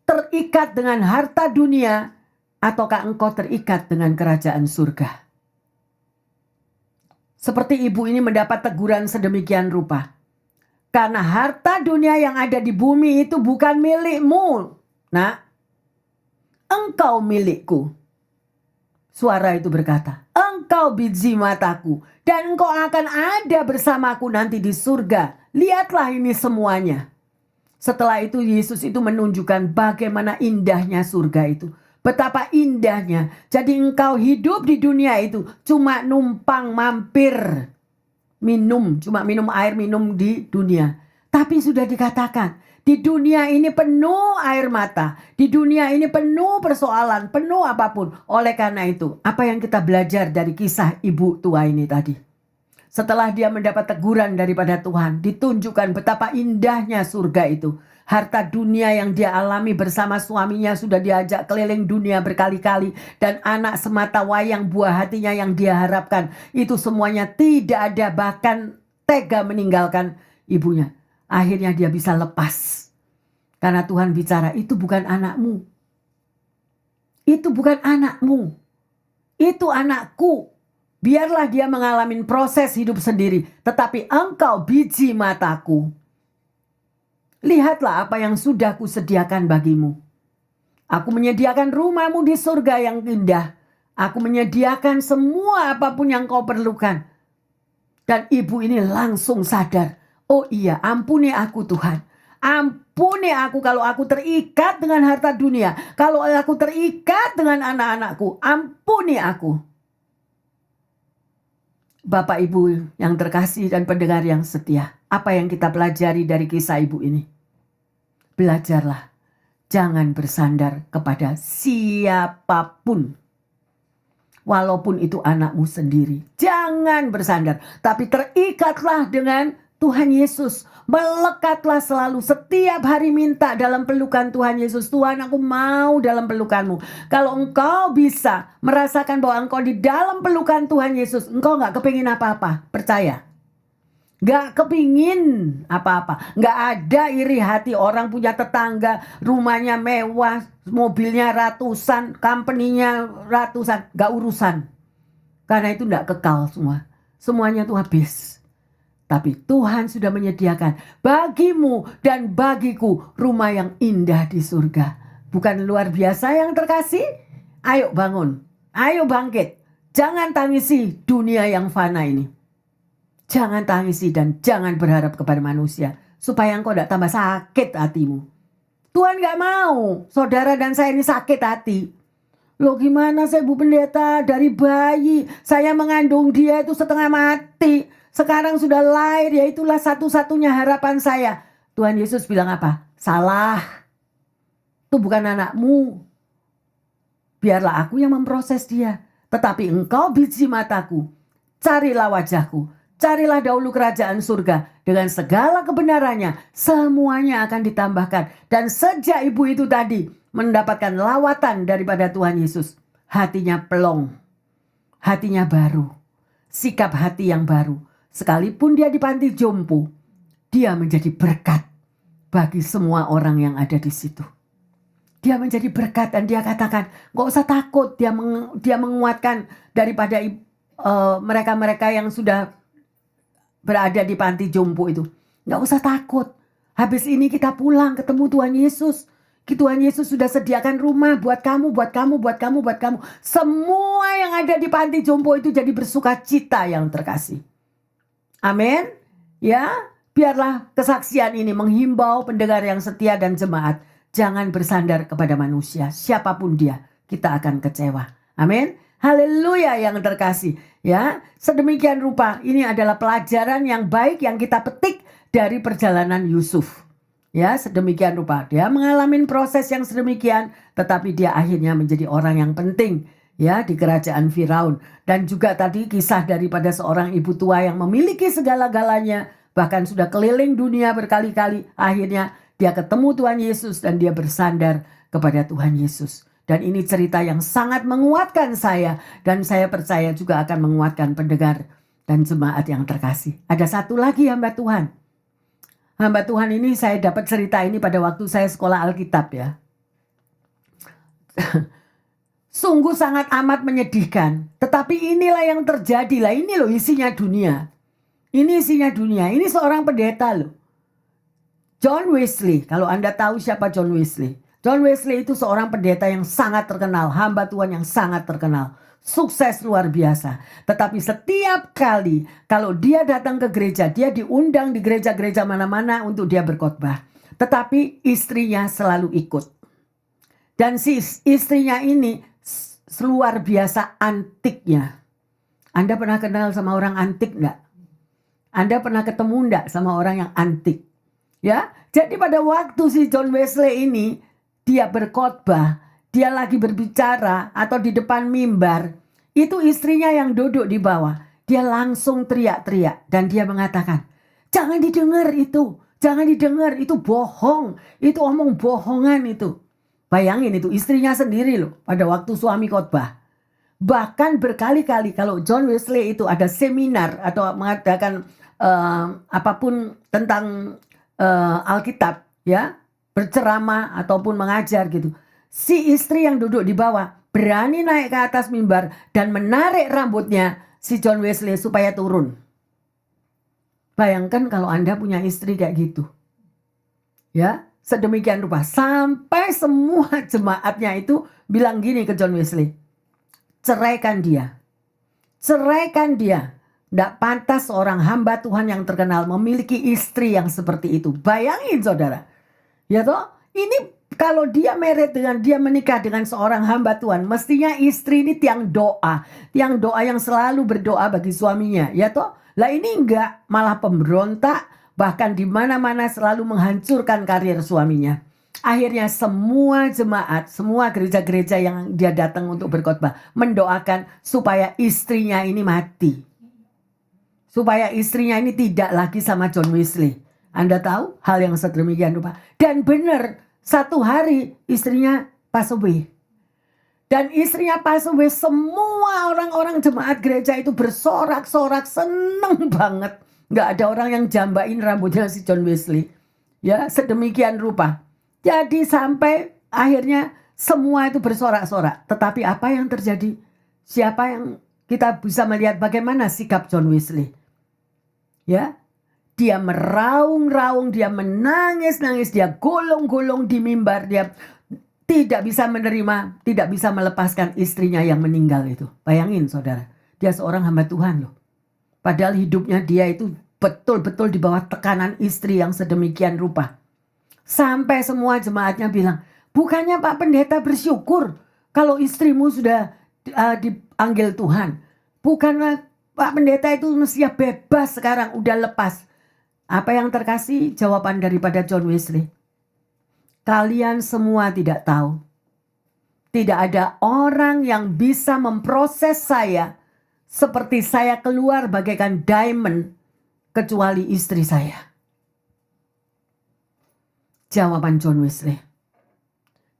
terikat dengan harta dunia, ataukah engkau terikat dengan kerajaan surga? Seperti ibu ini mendapat teguran sedemikian rupa. Karena harta dunia yang ada di bumi itu bukan milikmu. Nah, engkau milikku. Suara itu berkata, engkau biji mataku dan engkau akan ada bersamaku nanti di surga. Lihatlah ini semuanya. Setelah itu Yesus itu menunjukkan bagaimana indahnya surga itu. Betapa indahnya. Jadi engkau hidup di dunia itu cuma numpang mampir. cuma minum air minum di dunia. Tapi sudah dikatakan, di dunia ini penuh air mata. Di dunia ini penuh persoalan, penuh apapun. Oleh karena itu, apa yang kita belajar dari kisah ibu tua ini tadi? Setelah dia mendapat teguran daripada Tuhan, ditunjukkan betapa indahnya surga itu. Harta dunia yang dia alami bersama suaminya sudah diajak keliling dunia berkali-kali. Dan anak semata wayang buah hatinya yang dia harapkan. Itu semuanya tidak ada, bahkan tega meninggalkan ibunya. Akhirnya dia bisa lepas. Karena Tuhan bicara, itu bukan anakmu. Itu bukan anakmu. Itu anakku. Biarlah dia mengalami proses hidup sendiri. Tetapi engkau biji mataku. Lihatlah apa yang sudah kusediakan bagimu. Aku menyediakan rumahmu di surga yang indah. Aku menyediakan semua apapun yang kau perlukan. Dan ibu ini langsung sadar. Oh iya, ampuni aku Tuhan. Ampuni aku kalau aku terikat dengan harta dunia. Kalau aku terikat dengan anak-anakku. Ampuni aku. Bapak Ibu yang terkasih dan pendengar yang setia, apa yang kita pelajari dari kisah ibu ini? Belajarlah, jangan bersandar kepada siapapun. Walaupun itu anakmu sendiri, jangan bersandar. Tapi terikatlah dengan Tuhan Yesus. Melekatlah selalu, setiap hari minta dalam pelukan Tuhan Yesus. Tuhan, aku mau dalam pelukanmu. Kalau engkau bisa merasakan bahwa engkau di dalam pelukan Tuhan Yesus, engkau gak kepingin apa-apa, percaya. Gak kepingin apa-apa. Gak ada iri hati orang punya tetangga, rumahnya mewah, mobilnya ratusan, company-nya ratusan. Gak urusan. Karena itu gak kekal semua. Semuanya itu habis. Tapi Tuhan sudah menyediakan bagimu dan bagiku rumah yang indah di surga. Bukan luar biasa yang terkasih? Ayo bangun, ayo bangkit. Jangan tangisi dunia yang fana ini. Jangan tangisi dan jangan berharap kepada manusia. Supaya engkau tidak tambah sakit hatimu. Tuhan gak mau saudara dan saya ini sakit hati. Loh gimana saya Bu Pendeta, dari bayi saya mengandung dia itu setengah mati. Sekarang sudah lahir, ya itulah satu-satunya harapan saya. Tuhan Yesus bilang apa? Salah. Itu bukan anakmu. Biarlah aku yang memproses dia. Tetapi engkau biji mataku. Carilah wajahku. Carilah dahulu kerajaan surga. Dengan segala kebenarannya. Semuanya akan ditambahkan. Dan sejak ibu itu tadi mendapatkan lawatan daripada Tuhan Yesus. Hatinya pelong. Hatinya baru. Sikap hati yang baru. Sekalipun dia di panti jompo, dia menjadi berkat bagi semua orang yang ada di situ. Dia menjadi berkat dan dia katakan, gak usah takut. Dia menguatkan daripada mereka-mereka yang sudah berada di panti jompo itu. Gak usah takut. Habis ini kita pulang ketemu Tuhan Yesus. Tuhan Yesus sudah sediakan rumah buat kamu, buat kamu, buat kamu, buat kamu. Semua yang ada di panti jompo itu jadi bersuka cita yang terkasih. Amin. Ya, biarlah kesaksian ini menghimbau pendengar yang setia dan jemaat. Jangan bersandar kepada manusia. Siapapun dia, kita akan kecewa. Amin. Haleluya yang terkasih. Ya, sedemikian rupa ini adalah pelajaran yang baik yang kita petik dari perjalanan Yusuf. Ya, sedemikian rupa. Dia mengalami proses yang sedemikian, tetapi dia akhirnya menjadi orang yang penting. Ya, di kerajaan Firaun. Dan juga tadi kisah daripada seorang ibu tua yang memiliki segala-galanya. Bahkan sudah keliling dunia berkali-kali. Akhirnya dia ketemu Tuhan Yesus dan dia bersandar kepada Tuhan Yesus. Dan ini cerita yang sangat menguatkan saya. Dan saya percaya juga akan menguatkan pendengar dan jemaat yang terkasih. Ada satu lagi hamba Tuhan. Hamba Tuhan ini saya dapat cerita ini pada waktu saya sekolah Alkitab ya. Sungguh sangat amat menyedihkan. Tetapi inilah yang terjadi lah. Ini loh isinya dunia. Ini isinya dunia. Ini seorang pendeta loh. John Wesley. Kalau Anda tahu siapa John Wesley. John Wesley itu seorang pendeta yang sangat terkenal. Hamba Tuhan yang sangat terkenal. Sukses luar biasa. Tetapi setiap kali kalau dia datang ke gereja. Dia diundang di gereja-gereja mana-mana untuk dia berkhotbah. Tetapi istrinya selalu ikut. Dan si istrinya ini luar biasa antiknya. Anda pernah kenal sama orang antik enggak? Anda pernah ketemu enggak sama orang yang antik? Ya, jadi pada waktu si John Wesley ini dia berkhotbah, dia lagi berbicara atau di depan mimbar, itu istrinya yang duduk di bawah. Dia langsung teriak-teriak dan dia mengatakan, "Jangan didengar itu, jangan didengar, itu bohong, itu omong bohongan itu." Bayangin itu istrinya sendiri loh pada waktu suami khotbah. Bahkan berkali-kali kalau John Wesley itu ada seminar atau mengadakan apapun tentang Alkitab, ya, berceramah ataupun mengajar gitu. Si istri yang duduk di bawah berani naik ke atas mimbar dan menarik rambutnya si John Wesley supaya turun. Bayangkan kalau Anda punya istri kayak gitu. Ya, sedemikian rupa sampai semua jemaatnya itu bilang gini ke John Wesley, ceraikan dia. Ceraikan dia. Tidak pantas seorang hamba Tuhan yang terkenal memiliki istri yang seperti itu. Bayangin saudara. Ya toh, ini kalau dia married dengan dia menikah dengan seorang hamba Tuhan, mestinya istri ini tiang doa yang selalu berdoa bagi suaminya. Ya toh, lah ini enggak, malah pemberontak, bahkan di mana-mana selalu menghancurkan karir suaminya. Akhirnya semua jemaat, semua gereja-gereja yang dia datang untuk berkhotbah mendoakan supaya istrinya ini mati. Supaya istrinya ini tidak lagi sama John Wesley. Anda tahu hal yang sedemikian rupa. Dan benar, satu hari istrinya pass away. Dan istrinya pass away, semua orang-orang jemaat gereja itu bersorak-sorak, seneng banget. Gak ada orang yang jambain rambutnya si John Wesley. Ya, sedemikian rupa. Jadi sampai akhirnya semua itu bersorak-sorak. Tetapi apa yang terjadi? Siapa yang kita bisa melihat bagaimana sikap John Wesley? Ya, dia meraung-raung, dia menangis-nangis, dia golong-golong di mimbar, dia tidak bisa menerima, tidak bisa melepaskan istrinya yang meninggal itu. Bayangin saudara, dia seorang hamba Tuhan loh. Padahal hidupnya dia itu betul-betul di bawah tekanan istri yang sedemikian rupa. Sampai semua jemaatnya bilang, bukannya Pak Pendeta bersyukur kalau istrimu sudah dipanggil Tuhan. Bukanlah Pak Pendeta itu mestinya bebas sekarang, udah lepas. Apa yang terkasih? Jawaban daripada John Wesley. Kalian semua tidak tahu. Tidak ada orang yang bisa memproses saya seperti saya keluar bagaikan diamond kecuali istri saya. Jawaban John Wesley.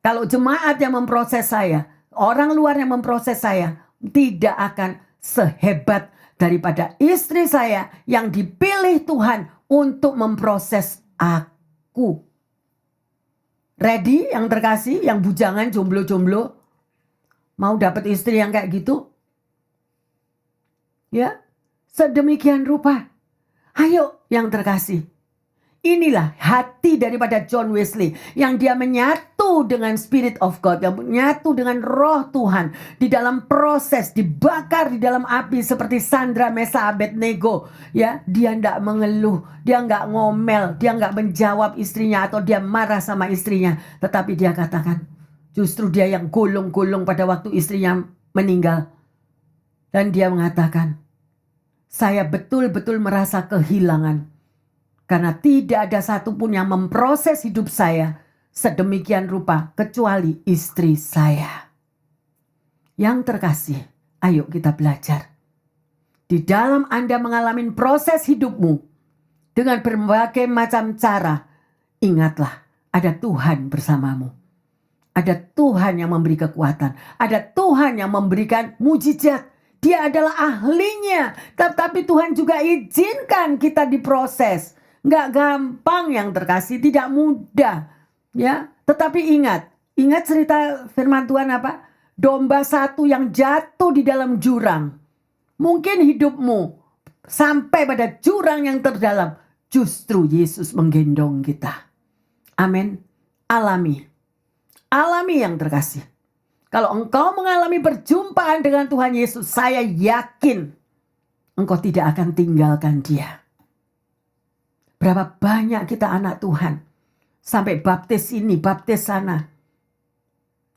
Kalau jemaat yang memproses saya, orang luar yang memproses saya, tidak akan sehebat daripada istri saya yang dipilih Tuhan untuk memproses aku. Ready yang terkasih, yang bujangan, jomblo-jomblo, mau dapat istri yang kayak gitu? Ya, sedemikian rupa. Ayo yang terkasih. Inilah hati daripada John Wesley yang dia menyatu dengan Spirit of God, yang menyatu dengan roh Tuhan di dalam proses dibakar di dalam api seperti Sandra, Mesa, Abednego. Ya, dia tidak mengeluh, dia nggak ngomel, dia nggak menjawab istrinya atau dia marah sama istrinya, tetapi dia katakan justru dia yang gulung-gulung pada waktu istrinya meninggal. Dan dia mengatakan, saya betul-betul merasa kehilangan. Karena tidak ada satupun yang memproses hidup saya sedemikian rupa kecuali istri saya. Yang terkasih, ayo kita belajar. Di dalam Anda mengalami proses hidupmu dengan berbagai macam cara, ingatlah ada Tuhan bersamamu. Ada Tuhan yang memberi kekuatan. Ada Tuhan yang memberikan mujizat. Dia adalah ahlinya. Tetapi Tuhan juga izinkan kita diproses. Nggak gampang yang terkasih, tidak mudah. Ya, tetapi ingat cerita firman Tuhan apa? Domba satu yang jatuh di dalam jurang. Mungkin hidupmu sampai pada jurang yang terdalam. Justru Yesus menggendong kita. Amin. Alami yang terkasih. Kalau engkau mengalami perjumpaan dengan Tuhan Yesus, saya yakin engkau tidak akan tinggalkan dia. Berapa banyak kita anak Tuhan. Sampai baptis ini, baptis sana.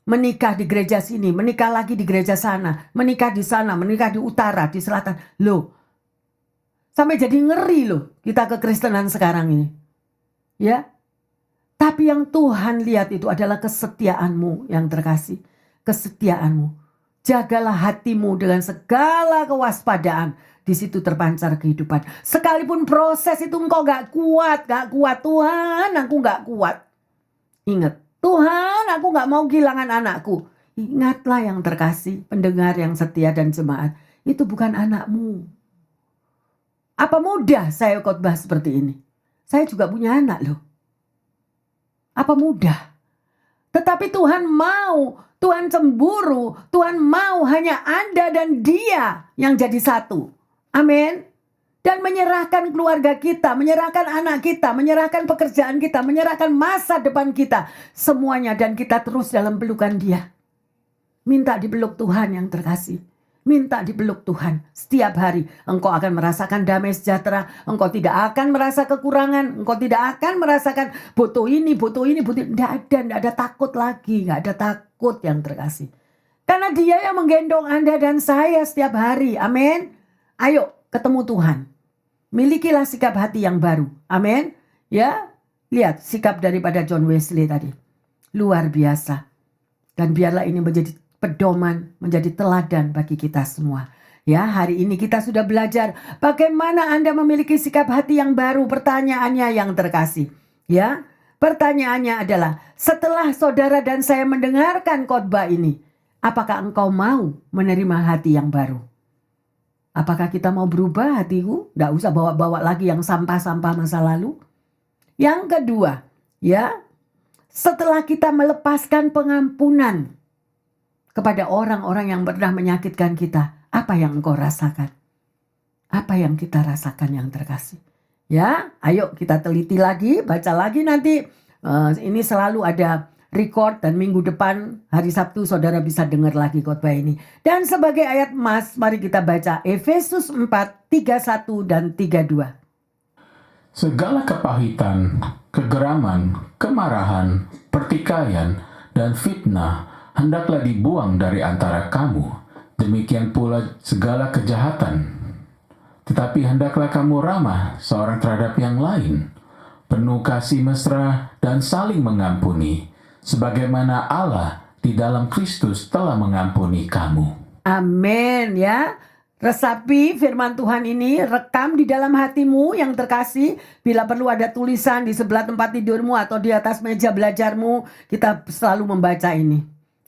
Menikah di gereja sini, menikah lagi di gereja sana. Menikah di sana, menikah di utara, di selatan. Loh, Sampai jadi ngeri loh kita kekristenan sekarang ini. Ya. Tapi yang Tuhan lihat itu adalah kesetiaanmu yang terkasih. Kesetiaanmu. Jagalah hatimu dengan segala kewaspadaan. Di situ terpancar kehidupan. Sekalipun proses itu engkau gak kuat. Tuhan, aku gak kuat. Ingat, Tuhan, aku gak mau kehilangan anakku. Ingatlah yang terkasih, pendengar yang setia dan jemaat. Itu bukan anakmu. Apa mudah saya khotbah seperti ini? Saya juga punya anak loh. Apa mudah? Tetapi Tuhan mau, Tuhan cemburu, Tuhan mau hanya Anda dan Dia yang jadi satu. Amin. Dan menyerahkan keluarga kita, menyerahkan anak kita, menyerahkan pekerjaan kita, menyerahkan masa depan kita. Semuanya, dan kita terus dalam pelukan Dia. Minta dipeluk Tuhan yang terkasih. Minta dipeluk Tuhan setiap hari. Engkau akan merasakan damai sejahtera. Engkau tidak akan merasa kekurangan. Engkau tidak akan merasakan butuh ini. Tidak ada takut lagi. Tidak ada takut yang terkasih. Karena Dia yang menggendong Anda dan saya setiap hari. Amin. Ayo ketemu Tuhan. Milikilah sikap hati yang baru. Amin. Ya, lihat sikap daripada John Wesley tadi. Luar biasa. Dan biarlah ini menjadi pedoman, menjadi teladan bagi kita semua. Ya, hari ini kita sudah belajar bagaimana Anda memiliki sikap hati yang baru. Pertanyaannya yang terkasih. Ya, pertanyaannya adalah, setelah saudara dan saya mendengarkan khotbah ini, apakah engkau mau menerima hati yang baru? Apakah kita mau berubah hatiku? Nggak usah bawa-bawa lagi yang sampah-sampah masa lalu. Yang kedua, ya, setelah kita melepaskan pengampunan kepada orang-orang yang pernah menyakitkan kita, apa yang engkau rasakan? Apa yang kita rasakan yang terkasih? Ya, ayo kita teliti lagi, baca lagi nanti. Ini selalu ada record dan minggu depan hari Sabtu saudara bisa dengar lagi khotbah ini. Dan sebagai ayat emas, mari kita baca Efesus 4, 31 dan 32. Segala kepahitan, kegeraman, kemarahan, pertikaian, dan fitnah hendaklah dibuang dari antara kamu. Demikian pula segala kejahatan. Tetapi hendaklah kamu ramah seorang terhadap yang lain, penuh kasih mesra dan saling mengampuni, sebagaimana Allah di dalam Kristus telah mengampuni kamu. Amin ya. Resapi firman Tuhan ini, rekam di dalam hatimu yang terkasih. Bila perlu ada tulisan di sebelah tempat tidurmu atau di atas meja belajarmu, kita selalu membaca ini.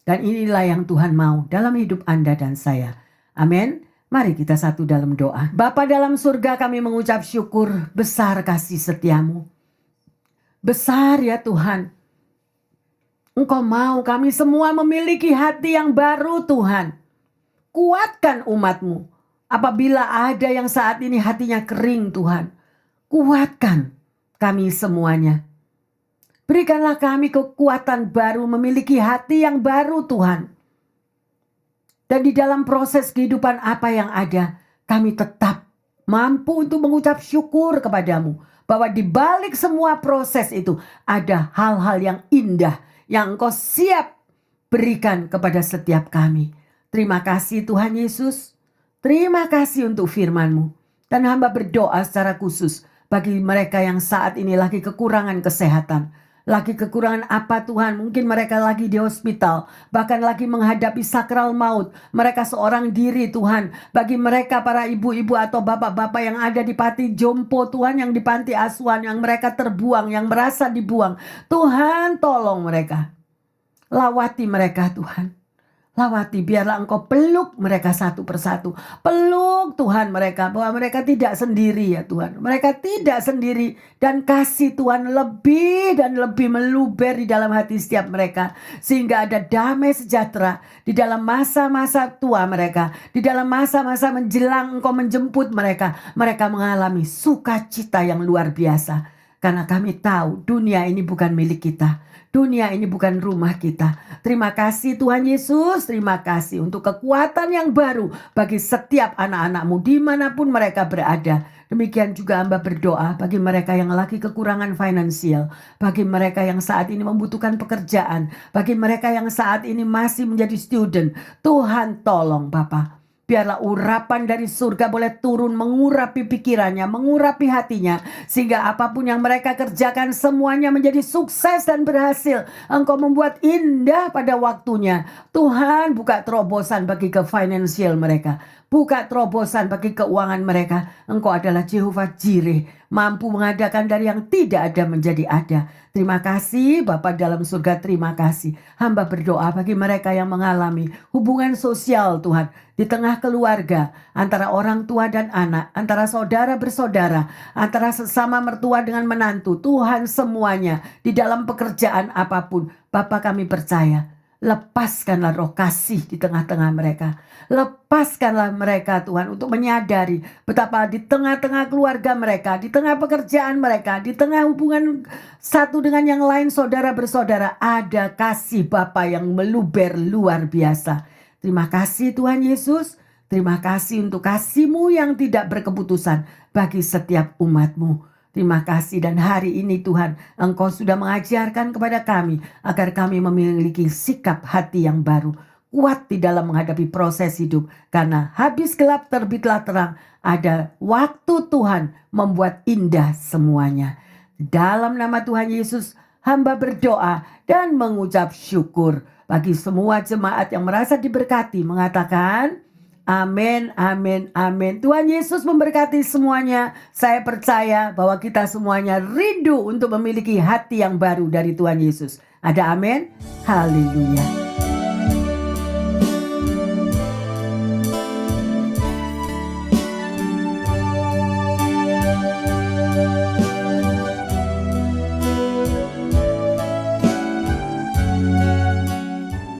Dan inilah yang Tuhan mau dalam hidup Anda dan saya. Amin. Mari kita satu dalam doa. Bapa dalam surga, kami mengucap syukur besar kasih setiamu. Besar ya Tuhan. Engkau mau kami semua memiliki hati yang baru Tuhan. Kuatkan umatmu. Apabila ada yang saat ini hatinya kering Tuhan. Kuatkan kami semuanya. Berikanlah kami kekuatan baru, memiliki hati yang baru Tuhan. Dan di dalam proses kehidupan apa yang ada, kami tetap mampu untuk mengucap syukur kepadamu. Bahwa di balik semua proses itu ada hal-hal yang indah yang Engkau siap berikan kepada setiap kami. Terima kasih Tuhan Yesus. Terima kasih untuk firman-Mu. Dan hamba berdoa secara khusus bagi mereka yang saat ini lagi kekurangan kesehatan. Lagi kekurangan apa Tuhan? Mungkin mereka lagi di hospital. Bahkan lagi menghadapi sakral maut. Mereka seorang diri Tuhan. Bagi mereka para ibu-ibu atau bapak-bapak yang ada di panti jompo Tuhan. Yang di panti asuhan. Yang mereka terbuang. Yang merasa dibuang. Tuhan tolong mereka. Lawati mereka Tuhan. Lawati, biarlah Engkau peluk mereka satu persatu. Peluk Tuhan mereka, bahwa mereka tidak sendiri ya Tuhan. Mereka tidak sendiri, dan kasih Tuhan lebih dan lebih meluber di dalam hati setiap mereka. Sehingga ada damai sejahtera di dalam masa-masa tua mereka. Di dalam masa-masa menjelang Engkau menjemput mereka. Mereka mengalami sukacita yang luar biasa. Karena kami tahu dunia ini bukan milik kita. Dunia ini bukan rumah kita. Terima kasih Tuhan Yesus. Terima kasih untuk kekuatan yang baru bagi setiap anak-anak-Mu dimanapun mereka berada. Demikian juga hamba berdoa bagi mereka yang lagi kekurangan finansial. Bagi mereka yang saat ini membutuhkan pekerjaan. Bagi mereka yang saat ini masih menjadi student. Tuhan tolong Bapa. Biarlah urapan dari surga boleh turun mengurapi pikirannya, mengurapi hatinya. Sehingga apapun yang mereka kerjakan semuanya menjadi sukses dan berhasil. Engkau membuat indah pada waktunya. Tuhan, buka terobosan bagi ke financial mereka. Buka terobosan bagi keuangan mereka. Engkau adalah Jehovah Jireh, mampu mengadakan dari yang tidak ada menjadi ada. Terima kasih Bapa dalam surga, terima kasih. Hamba berdoa bagi mereka yang mengalami hubungan sosial Tuhan. Di tengah keluarga, antara orang tua dan anak, antara saudara bersaudara, antara sesama mertua dengan menantu. Tuhan, semuanya di dalam pekerjaan apapun, Bapa kami percaya. Lepaskanlah roh kasih di tengah-tengah mereka. Lepaskanlah mereka Tuhan untuk menyadari betapa di tengah-tengah keluarga mereka, di tengah pekerjaan mereka, di tengah hubungan satu dengan yang lain saudara bersaudara, ada kasih Bapa yang meluber luar biasa. Terima kasih Tuhan Yesus. Terima kasih untuk kasih-Mu yang tidak berkeputusan bagi setiap umat-Mu. Terima kasih, dan hari ini Tuhan, Engkau sudah mengajarkan kepada kami agar kami memiliki sikap hati yang baru. Kuat di dalam menghadapi proses hidup. Karena habis gelap terbitlah terang. Ada waktu Tuhan membuat indah semuanya. Dalam nama Tuhan Yesus, hamba berdoa dan mengucap syukur. Bagi semua jemaat yang merasa diberkati mengatakan, amin, amin, amin. Tuhan Yesus memberkati semuanya. Saya percaya bahwa kita semuanya rindu untuk memiliki hati yang baru dari Tuhan Yesus. Ada amin? Haleluya.